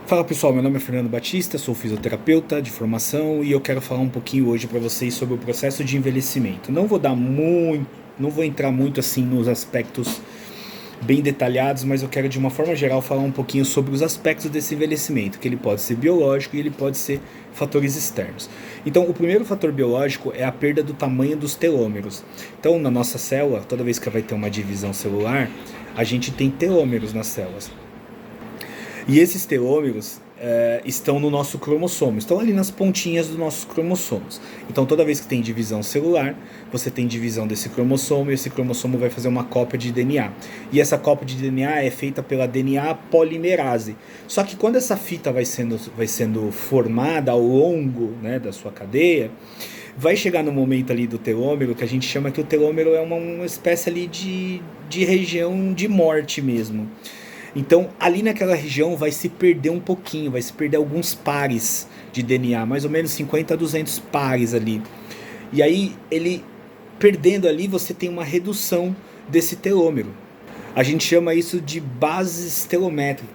Fala pessoal, meu nome é Fernando Batista, sou fisioterapeuta de formação e eu quero falar um pouquinho hoje para vocês sobre o processo de envelhecimento. Não vou entrar muito assim nos aspectos bem detalhados, mas eu quero de uma forma geral falar um pouquinho sobre os aspectos desse envelhecimento, que ele pode ser biológico e ele pode ser fatores externos. Então, o primeiro fator biológico é a perda do tamanho dos telômeros. Então, na nossa célula, toda vez que vai ter uma divisão celular, a gente tem telômeros nas células. E esses telômeros estão no nosso cromossomo, estão ali nas pontinhas dos nossos cromossomos. Então toda vez que tem divisão celular, você tem divisão desse cromossomo e esse cromossomo vai fazer uma cópia de DNA. E essa cópia de DNA é feita pela DNA polimerase. Só que quando essa fita vai sendo formada ao longo, né, da sua cadeia, vai chegar no momento ali do telômero, que a gente chama que o telômero é uma espécie ali de região de morte mesmo. Então, ali naquela região vai se perder um pouquinho, vai se perder alguns pares de DNA, mais ou menos 50 a 200 pares ali. E aí, ele perdendo ali, você tem uma redução desse telômero. A gente chama isso de bases telomérico.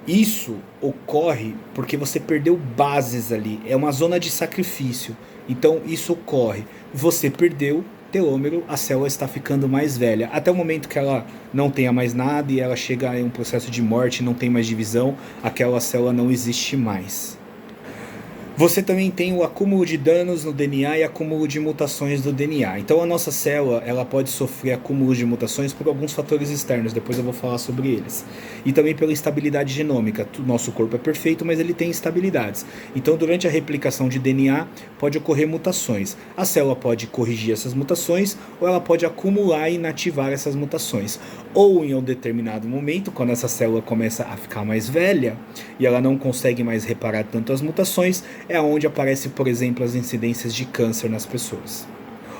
Isso ocorre porque você perdeu bases ali, é uma zona de sacrifício. Então, isso ocorre. Você perdeu telômero, a célula está ficando mais velha, até o momento que ela não tenha mais nada e ela chega em um processo de morte, não tem mais divisão, aquela célula não existe mais. Você também tem o acúmulo de danos no DNA e acúmulo de mutações do DNA. Então a nossa célula ela pode sofrer acúmulos de mutações por alguns fatores externos, depois eu vou falar sobre eles. E também pela instabilidade genômica. Nosso corpo é perfeito, mas ele tem instabilidades. Então durante a replicação de DNA pode ocorrer mutações. A célula pode corrigir essas mutações ou ela pode acumular e inativar essas mutações. Ou em um determinado momento, quando essa célula começa a ficar mais velha e ela não consegue mais reparar tanto as mutações, é onde aparece, por exemplo, as incidências de câncer nas pessoas.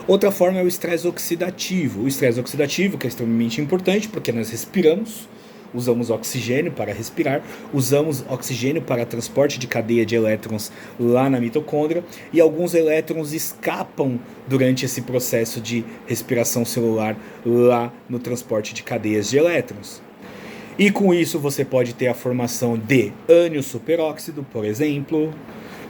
Outra forma é o estresse oxidativo. O estresse oxidativo, que é extremamente importante, porque nós respiramos, usamos oxigênio para respirar, usamos oxigênio para transporte de cadeia de elétrons lá na mitocôndria, e alguns elétrons escapam durante esse processo de respiração celular lá no transporte de cadeias de elétrons. E com isso você pode ter a formação de ânion superóxido, por exemplo.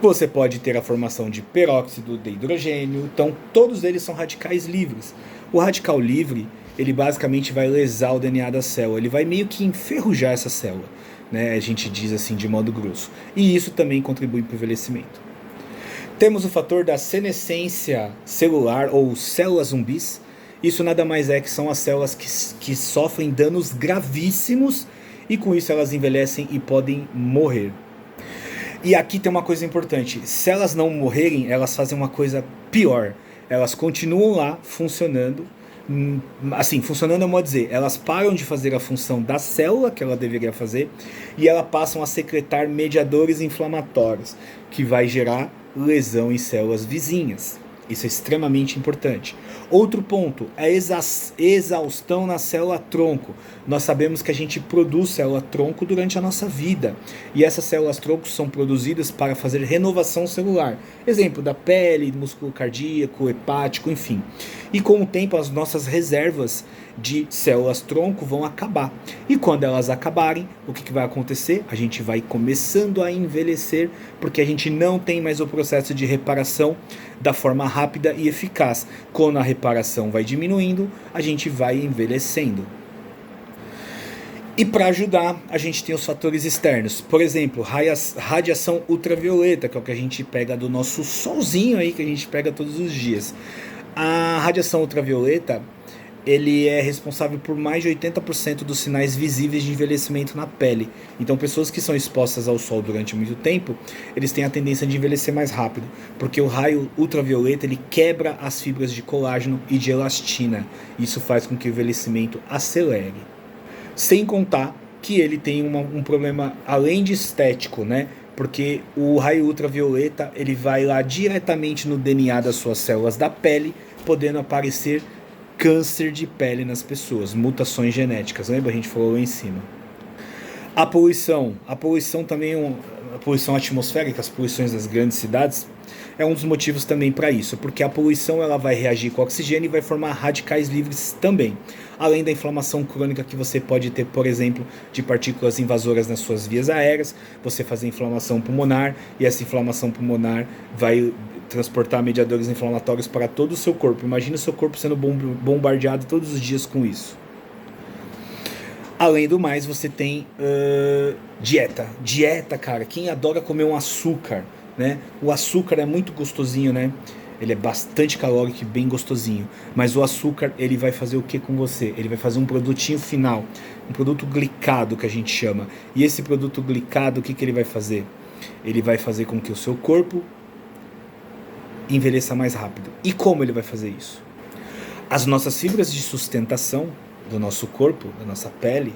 Você pode ter a formação de peróxido de hidrogênio. Então, todos eles são radicais livres. O radical livre, ele basicamente vai lesar o DNA da célula. Ele vai meio que enferrujar essa célula, né? A gente diz assim de modo grosso. E isso também contribui para o envelhecimento. Temos o fator da senescência celular ou células zumbis. Isso nada mais é que são as células que sofrem danos gravíssimos e com isso elas envelhecem e podem morrer. E aqui tem uma coisa importante, se elas não morrerem, elas fazem uma coisa pior, elas continuam lá funcionando, assim, funcionando é modo de dizer, elas param de fazer a função da célula que ela deveria fazer e elas passam a secretar mediadores inflamatórios, que vai gerar lesão em células vizinhas. Isso é extremamente importante. Outro ponto, a exaustão na célula-tronco. Nós sabemos que a gente produz célula-tronco durante a nossa vida. E essas células-tronco são produzidas para fazer renovação celular. Exemplo da pele, músculo cardíaco, hepático, enfim. E com o tempo as nossas reservas de células-tronco vão acabar. E quando elas acabarem, o que vai acontecer? A gente vai começando a envelhecer, porque a gente não tem mais o processo de reparação da forma rápida e eficaz. Quando a reparação vai diminuindo, a gente vai envelhecendo. E para ajudar, a gente tem os fatores externos. Por exemplo, radiação ultravioleta, que é o que a gente pega do nosso solzinho aí, que a gente pega todos os dias. A radiação ultravioleta, ele é responsável por mais de 80% dos sinais visíveis de envelhecimento na pele. Então, pessoas que são expostas ao sol durante muito tempo, eles têm a tendência de envelhecer mais rápido, porque o raio ultravioleta ele quebra as fibras de colágeno e de elastina. Isso faz com que o envelhecimento acelere. Sem contar que ele tem um problema além de estético, né? Porque o raio ultravioleta ele vai lá diretamente no DNA das suas células da pele, podendo aparecer câncer de pele nas pessoas, mutações genéticas, lembra? A gente falou lá em cima. A poluição também, a poluição atmosférica, as poluições das grandes cidades, é um dos motivos também para isso, porque a poluição ela vai reagir com o oxigênio e vai formar radicais livres também, além da inflamação crônica que você pode ter, por exemplo, de partículas invasoras nas suas vias aéreas, você fazer inflamação pulmonar, e essa inflamação pulmonar vai transportar mediadores inflamatórios para todo o seu corpo. Imagina o seu corpo sendo bombardeado todos os dias com isso. Além do mais, você tem dieta. Dieta, cara. Quem adora comer um açúcar, né? O açúcar é muito gostosinho, né? Ele é bastante calórico e bem gostosinho. Mas o açúcar, ele vai fazer o que com você? Ele vai fazer um produtinho final. Um produto glicado, que a gente chama. E esse produto glicado, o que ele vai fazer? Ele vai fazer com que o seu corpo envelheça mais rápido. E como ele vai fazer isso? As nossas fibras de sustentação do nosso corpo, da nossa pele,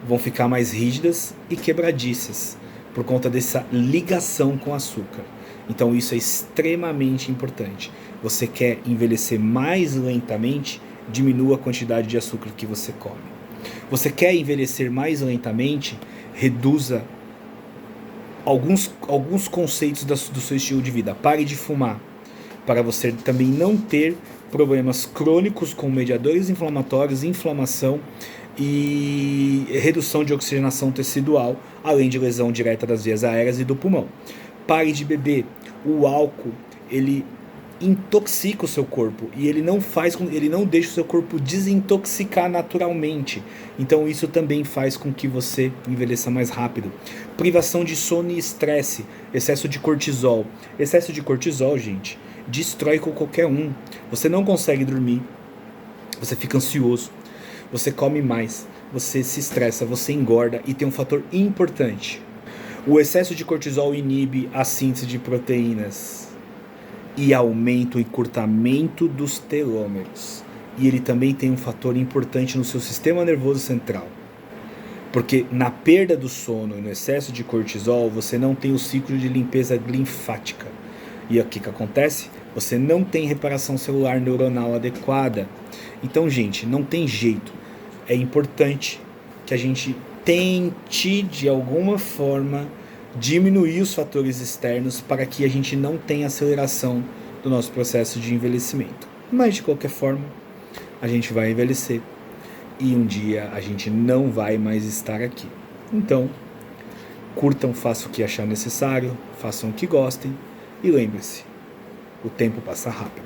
vão ficar mais rígidas e quebradiças por conta dessa ligação com o açúcar. Então isso é extremamente importante. Você quer envelhecer mais lentamente, diminua a quantidade de açúcar que você come. Você quer envelhecer mais lentamente, reduza alguns conceitos do seu estilo de vida. Pare de fumar, para você também não ter problemas crônicos com mediadores inflamatórios, inflamação e redução de oxigenação tecidual, além de lesão direta das vias aéreas e do pulmão. Pare de beber. O álcool, ele intoxica o seu corpo e ele não deixa o seu corpo desintoxicar naturalmente. Então isso também faz com que você envelheça mais rápido. Privação de sono e estresse, excesso de cortisol. Excesso de cortisol, gente, destrói com qualquer um. Você não consegue dormir, você fica ansioso, você come mais, você se estressa, você engorda. E tem um fator importante: o excesso de cortisol inibe a síntese de proteínas e aumenta o encurtamento dos telômeros. E ele também tem um fator importante no seu sistema nervoso central, porque na perda do sono e no excesso de cortisol você não tem o ciclo de limpeza linfática. E o que acontece? Você não tem reparação celular neuronal adequada. Então, gente, não tem jeito. É importante que a gente tente, de alguma forma, diminuir os fatores externos para que a gente não tenha aceleração do nosso processo de envelhecimento. Mas, de qualquer forma, a gente vai envelhecer. E um dia a gente não vai mais estar aqui. Então, curtam, façam o que achar necessário, façam o que gostem. E lembre-se, o tempo passa rápido.